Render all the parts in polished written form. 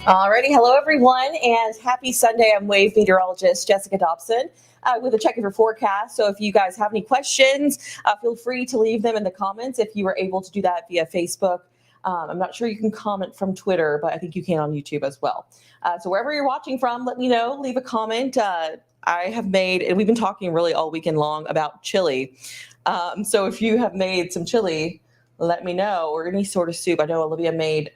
Alrighty, hello everyone, and happy Sunday. I'm wave meteorologist Jessica Dobson with a check of your forecast. So if you guys have any questions, feel free to leave them in the comments if you were able to do that via Facebook. I'm not sure you can comment from Twitter, but I think you can on YouTube as well. So wherever you're watching from, let me know, leave a comment. I have made, and we've been talking really all weekend long about chili. So if you have made some chili, let me know, or any sort of soup. I know Olivia made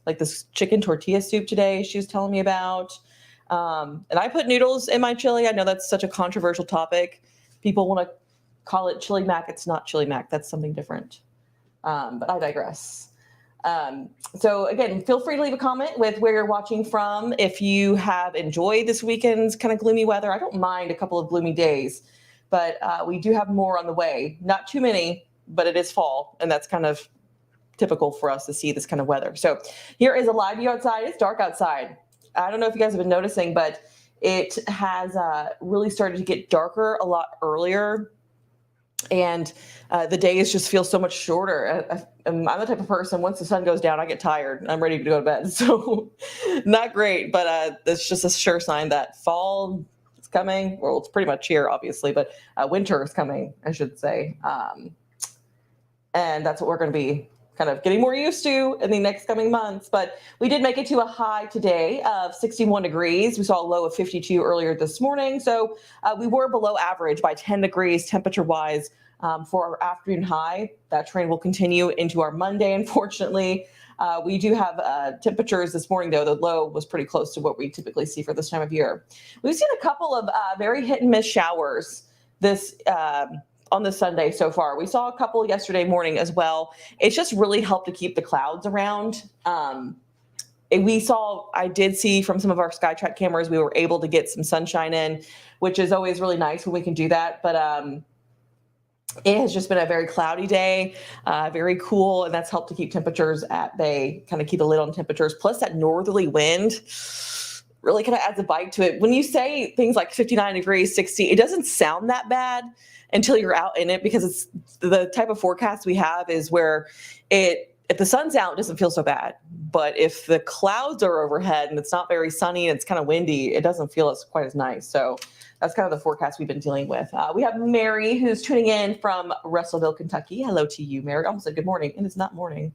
like this chicken tortilla soup today she was telling me about. And I put noodles in my chili. I know that's such a controversial topic. People want to call it chili mac. It's not chili mac. That's something different. But I digress. So again, feel free to leave a comment with where you're watching from. If you have enjoyed this weekend's kind of gloomy weather, I don't mind a couple of gloomy days, but we do have more on the way. Not too many, but it is fall, and that's kind of typical for us to see this kind of weather. So here is a live view outside. It's dark outside. I don't know if you guys have been noticing, but it has really started to get darker a lot earlier. And the days just feel so much shorter. I'm the type of person, once the sun goes down, I get tired. I'm ready to go to bed. So not great, but it's just a sure sign that fall is coming. Well, it's pretty much here, obviously, but winter is coming, I should say. And that's what we're going to be kind of getting more used to in the next coming months. But we did make it to a high today of 61 degrees. We saw a low of 52 earlier this morning. So we were below average by 10 degrees temperature-wise for our afternoon high. That trend will continue into our Monday, unfortunately. We do have temperatures this morning, though. The low was pretty close to what we typically see for this time of year. We've seen a couple of very hit and miss showers this on the Sunday so far. We saw a couple yesterday morning as well. It's just really helped to keep the clouds around. I did see from some of our SkyTrack cameras, we were able to get some sunshine in, which is always really nice when we can do that. But it has just been a very cloudy day, very cool, and that's helped to keep temperatures at bay, kind of keep a lid on temperatures. Plus that northerly wind really kind of adds a bite to it. When you say things like 59 degrees, 60, it doesn't sound that bad until you're out in it, because it's the type of forecast we have is where if the sun's out, it doesn't feel so bad. But if the clouds are overhead and it's not very sunny and it's kind of windy, it doesn't feel quite as nice. So that's kind of the forecast we've been dealing with. We have Mary, who's tuning in from Russellville, Kentucky. Hello to you, Mary. I almost said good morning, and it's not morning.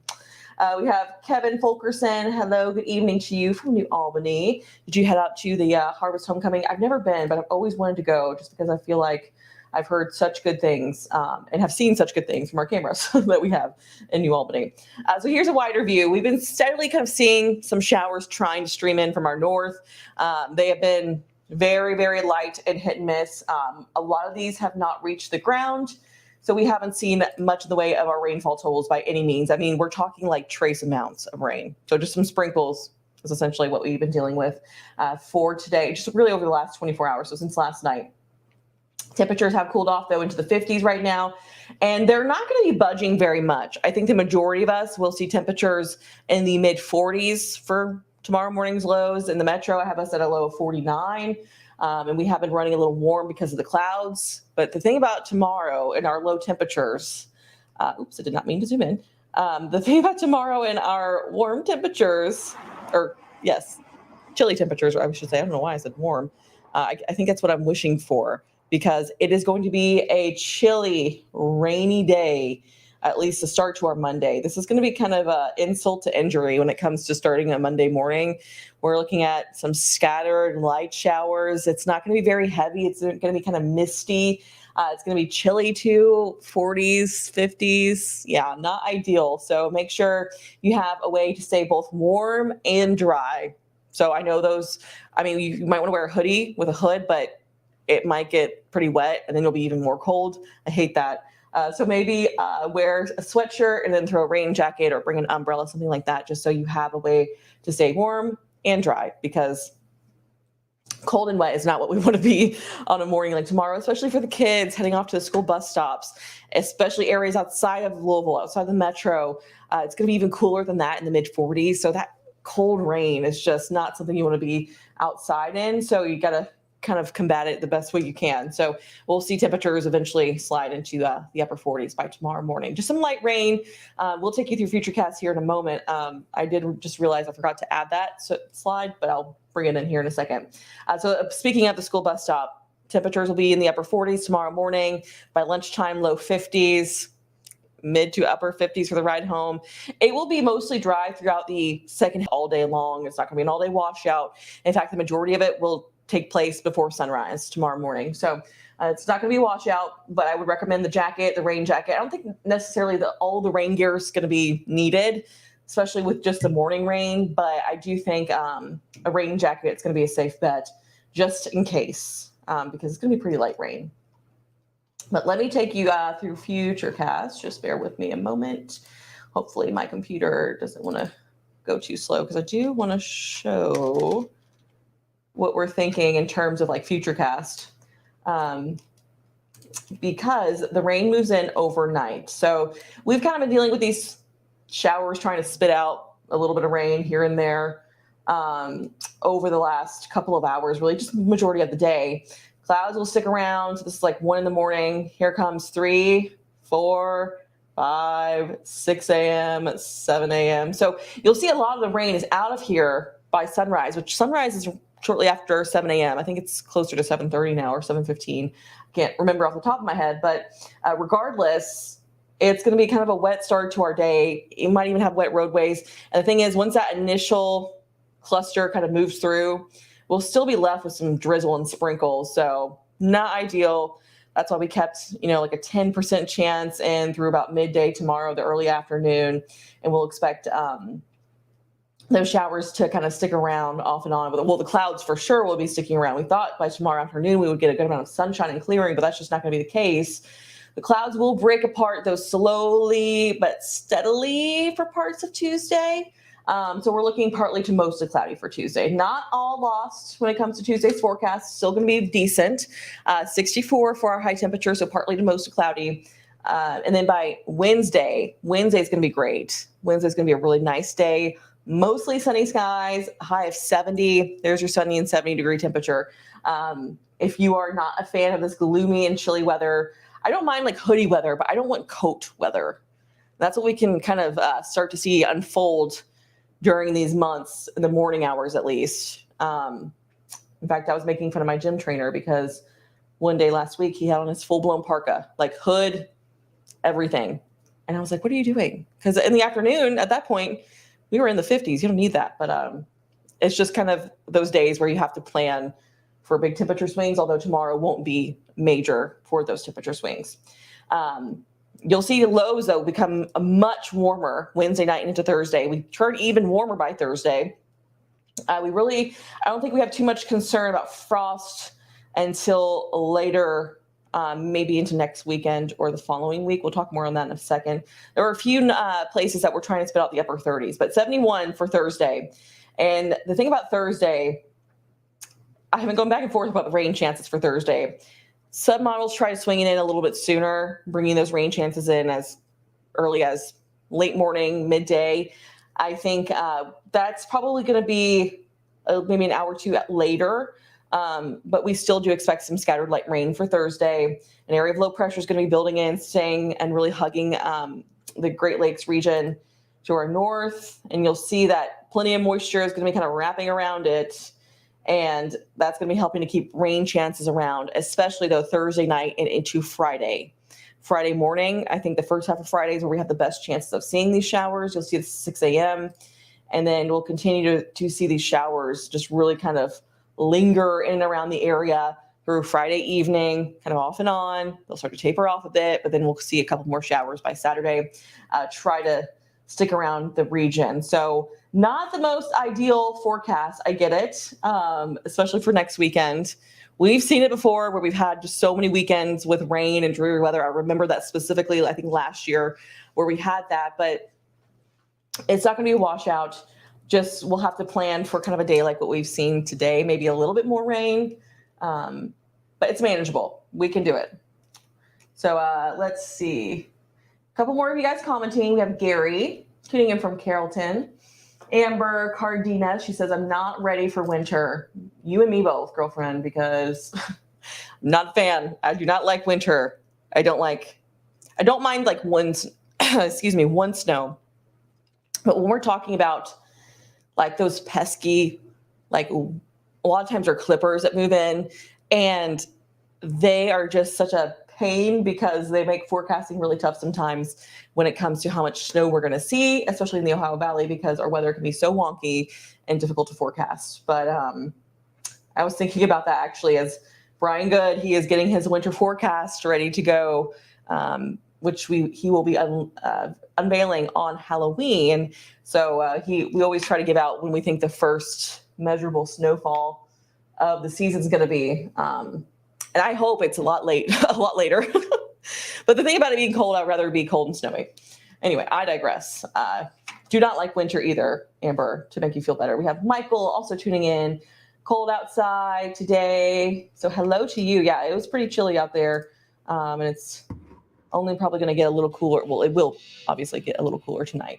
We have Kevin Fulkerson. Hello, good evening to you from New Albany. Did you head out to the Harvest Homecoming? I've never been, but I've always wanted to go just because I feel like I've heard such good things and have seen such good things from our cameras that we have in New Albany. So here's a wider view. We've been steadily kind of seeing some showers trying to stream in from our north. They have been very, very light and hit and miss. A lot of these have not reached the ground, so we haven't seen much in the way of our rainfall totals by any means. I mean, we're talking like trace amounts of rain. So just some sprinkles is essentially what we've been dealing with for today, just really over the last 24 hours, so since last night. Temperatures have cooled off, though, into the 50s right now, and they're not going to be budging very much. I think the majority of us will see temperatures in the mid-40s for tomorrow morning's lows. In the metro, I have us at a low of 49, and we have been running a little warm because of the clouds. But the thing about tomorrow and our low temperatures, oops, I did not mean to zoom in. The thing about tomorrow and our warm temperatures, chilly temperatures, I should say. I don't know why I said warm. I think that's what I'm wishing for, because it is going to be a chilly, rainy day, at least to start to our Monday. This is going to be kind of an insult to injury when it comes to starting a Monday morning. We're looking at some scattered light showers. It's not going to be very heavy. It's going to be kind of misty. It's going to be chilly too, 40s, 50s. Yeah, not ideal. So make sure you have a way to stay both warm and dry So I know those, I mean, you might want to wear a hoodie with a hood, but it might get pretty wet and then you'll be even more cold. I hate that. So maybe wear a sweatshirt and then throw a rain jacket or bring an umbrella, something like that, just so you have a way to stay warm and dry, because cold and wet is not what we want to be on a morning like tomorrow, especially for the kids heading off to the school bus stops, especially areas outside of Louisville, outside the metro. It's going to be even cooler than that in the mid 40s. So that cold rain is just not something you want to be outside in. So you got to kind of combat it the best way you can. So we'll see temperatures eventually slide into the upper 40s by tomorrow morning. Just some light rain. We'll take you through Futurecast here in a moment. I did just realize I forgot to add that slide, but I'll bring it in here in a second. So speaking of the school bus stop, temperatures will be in the upper 40s tomorrow morning. By lunchtime, low 50s. Mid to upper 50s for the ride home. It will be mostly dry throughout the second all day long. It's not going to be an all day washout. In fact, the majority of it will take place before sunrise tomorrow morning. So it's not going to be a washout, but I would recommend the jacket, the rain jacket. I don't think necessarily all the rain gear is going to be needed, especially with just the morning rain. But I do think a rain jacket is going to be a safe bet just in case, because it's going to be pretty light rain. But let me take you through Futurecast. Just bear with me a moment. Hopefully my computer doesn't want to go too slow, because I do want to show what we're thinking in terms of like Futurecast, because the rain moves in overnight. So we've kind of been dealing with these showers trying to spit out a little bit of rain here and there over the last couple of hours, really just the majority of the day. Clouds will stick around. So this is like 1 in the morning. Here comes 3, 4, 5, 6 a.m., 7 a.m. So you'll see a lot of the rain is out of here by sunrise, which sunrise is shortly after 7 a.m. I think it's closer to 7:30 now or 7:15. I can't remember off the top of my head, but regardless, it's going to be kind of a wet start to our day. You might even have wet roadways. And the thing is, once that initial cluster kind of moves through, we'll still be left with some drizzle and sprinkles. So not ideal. That's why we kept, like a 10% chance in through about midday tomorrow, the early afternoon. And we'll expect those showers to kind of stick around off and on. Well, the clouds for sure will be sticking around. We thought by tomorrow afternoon we would get a good amount of sunshine and clearing, but that's just not going to be the case. The clouds will break apart, though slowly but steadily, for parts of Tuesday. So we're looking partly to mostly cloudy for Tuesday. Not all lost when it comes to Tuesday's forecast. Still going to be decent. 64 for our high temperature, so partly to mostly cloudy. And then by Wednesday's going to be great. Wednesday's going to be a really nice day. Mostly sunny skies, high of 70. There's your sunny and 70-degree temperature. If you are not a fan of this gloomy and chilly weather, I don't mind like hoodie weather, but I don't want coat weather. That's what we can kind of start to see unfold during these months, in the morning hours at least. In fact, I was making fun of my gym trainer because one day last week he had on his full-blown parka, like hood, everything. And I was like, what are you doing? Because in the afternoon, at that point, we were in the 50s. You don't need that. But it's just kind of those days where you have to plan for big temperature swings, although tomorrow won't be major for those temperature swings. You'll see the lows, though, become much warmer Wednesday night into Thursday. We turn even warmer by Thursday. I don't think we have too much concern about frost until later, maybe into next weekend or the following week. We'll talk more on that in a second. There were a few places that were trying to spit out the upper 30s, but 71 for Thursday. And the thing about Thursday, I have been going back and forth about the rain chances for Thursday. Some models try to swing it in a little bit sooner, bringing those rain chances in as early as late morning, midday. I think that's probably going to be maybe an hour or two later, but we still do expect some scattered light rain for Thursday. An area of low pressure is going to be building in, staying and really hugging the Great Lakes region to our north, and you'll see that plenty of moisture is going to be kind of wrapping around it. And that's going to be helping to keep rain chances around, especially though Thursday night and into Friday. Friday morning, I think the first half of Friday is where we have the best chances of seeing these showers. You'll see the 6 a.m. And then we'll continue to see these showers just really kind of linger in and around the area through Friday evening, kind of off and on. They'll start to taper off a bit, but then we'll see a couple more showers by Saturday. Try to stick around the region. So not the most ideal forecast. I get it, especially for next weekend. We've seen it before where we've had just so many weekends with rain and dreary weather. I remember that specifically, I think last year where we had that, but it's not going to be a washout. Just we'll have to plan for kind of a day like what we've seen today, maybe a little bit more rain, but it's manageable. We can do it. So let's see. A couple more of you guys commenting. We have Gary tuning in from Carrollton. Amber Cardina, she says, I'm not ready for winter. You and me both, girlfriend, because I'm not a fan. I do not like winter. I don't mind like one snow. But when we're talking about like those pesky, like a lot of times are clippers that move in, and they are just such a pain because they make forecasting really tough sometimes when it comes to how much snow we're going to see, especially in the Ohio Valley, because our weather can be so wonky and difficult to forecast. But I was thinking about that actually as Brian Good, he is getting his winter forecast ready to go, which he will be unveiling on Halloween. So we always try to give out when we think the first measurable snowfall of the season is going to be. And I hope it's a lot later. But the thing about it being cold, I'd rather it be cold and snowy. Anyway, I digress. Do not like winter either, Amber, to make you feel better. We have Michael also tuning in. Cold outside today. So hello to you. Yeah, it was pretty chilly out there. And it's only probably going to get a little cooler. Well, it will obviously get a little cooler tonight.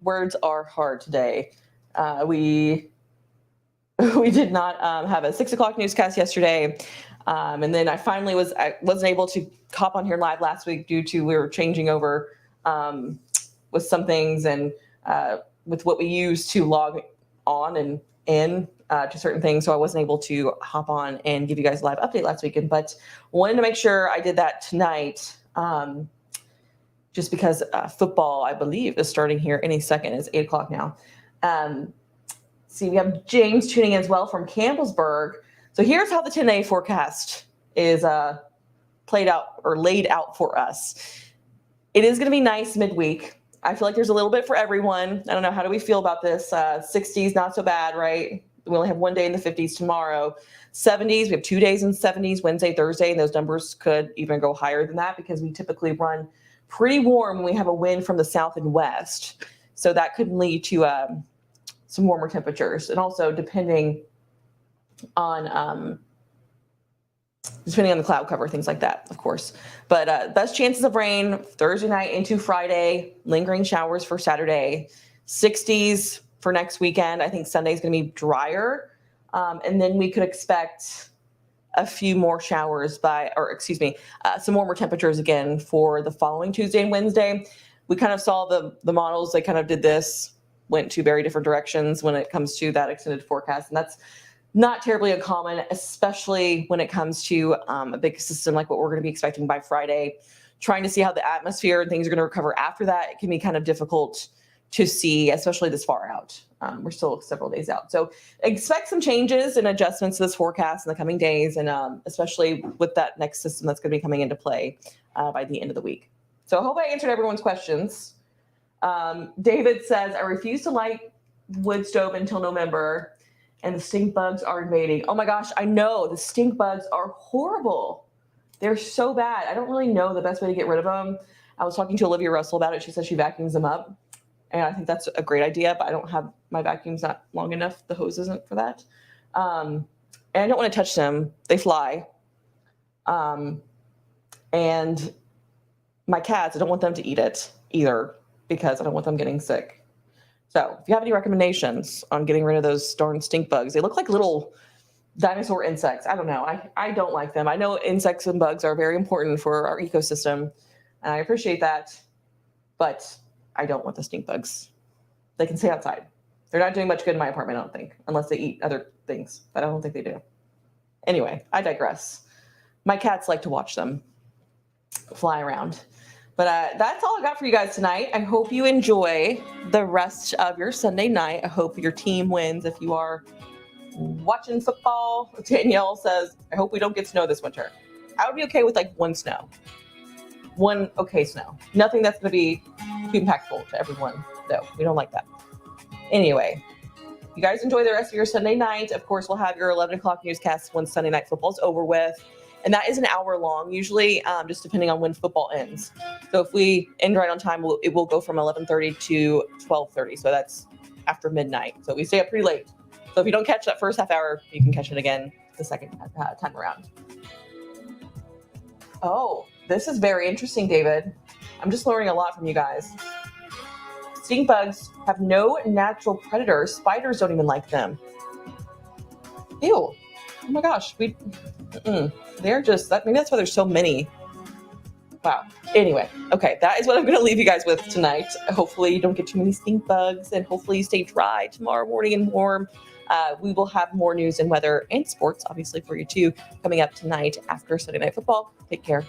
Words are hard today. We did not have a 6 o'clock newscast yesterday. And then I wasn't able to hop on here live last week due to we were changing over with some things and with what we use to log on and in to certain things. So I wasn't able to hop on and give you guys a live update last weekend, but wanted to make sure I did that tonight just because football, I believe, is starting here any second. It's 8 o'clock now. See, we have James tuning in as well from Campbellsburg. So here's how the 10-day forecast is laid out for us. It is going to be nice midweek. I feel like there's a little bit for everyone. I don't know. How do we feel about this? 60s, not so bad, right? We only have one day in the 50s tomorrow. 70s, we have 2 days in 70s, Wednesday, Thursday, and those numbers could even go higher than that because we typically run pretty warm when we have a wind from the south and west. So that could lead to some warmer temperatures, and also depending on the cloud cover, things like that, of course. But best chances of rain Thursday night into Friday, lingering showers for Saturday, 60s for next weekend. I think Sunday is going to be drier, and then we could expect a few more showers some warmer temperatures again for the following Tuesday and Wednesday. We kind of saw the models, they kind of did this, went two very different directions when it comes to that extended forecast. And that's not terribly uncommon, especially when it comes to a big system like what we're going to be expecting by Friday. Trying to see how the atmosphere and things are going to recover after that, it can be kind of difficult to see, especially this far out. We're still several days out. So expect some changes and adjustments to this forecast in the coming days, and especially with that next system that's going to be coming into play by the end of the week. So I hope I answered everyone's questions. David says, I refuse to light wood stove until November, and the stink bugs are invading. Oh my gosh, I know. The stink bugs are horrible. They're so bad. I don't really know the best way to get rid of them. I was talking to Olivia Russell about it. She says she vacuums them up, and I think that's a great idea, but I don't have, my vacuum's not long enough. The hose isn't for that. And I don't want to touch them. They fly. And my cats, I don't want them to eat it either, because I don't want them getting sick. So if you have any recommendations on getting rid of those darn stink bugs, they look like little dinosaur insects. I don't know. I don't like them. I know insects and bugs are very important for our ecosystem, and I appreciate that, but I don't want the stink bugs. They can stay outside. They're not doing much good in my apartment, I don't think, unless they eat other things, but I don't think they do. Anyway, I digress. My cats like to watch them fly around. But that's all I got for you guys tonight. I hope you enjoy the rest of your Sunday night. I hope your team wins if you are watching football. Danielle says, I hope we don't get snow this winter. I would be okay with like one okay snow. Nothing that's going to be too impactful to everyone, though. We don't like that. Anyway, you guys enjoy the rest of your Sunday night. Of course, we'll have your 11 o'clock newscast once Sunday Night Football is over with. And that is an hour long, usually, just depending on when football ends. So if we end right on time, it will go from 11:30 to 12:30. So that's after midnight. So we stay up pretty late. So if you don't catch that first half hour, you can catch it again the second time around. Oh, this is very interesting, David. I'm just learning a lot from you guys. Stink bugs have no natural predators. Spiders don't even like them. Ew. Oh my gosh. They're just, maybe that's why there's so many. Wow. Anyway, okay, that is what I'm going to leave you guys with tonight. Hopefully you don't get too many stink bugs, and hopefully you stay dry tomorrow morning and warm. We will have more news and weather and sports, obviously, for you too, coming up tonight after Sunday Night Football. Take care.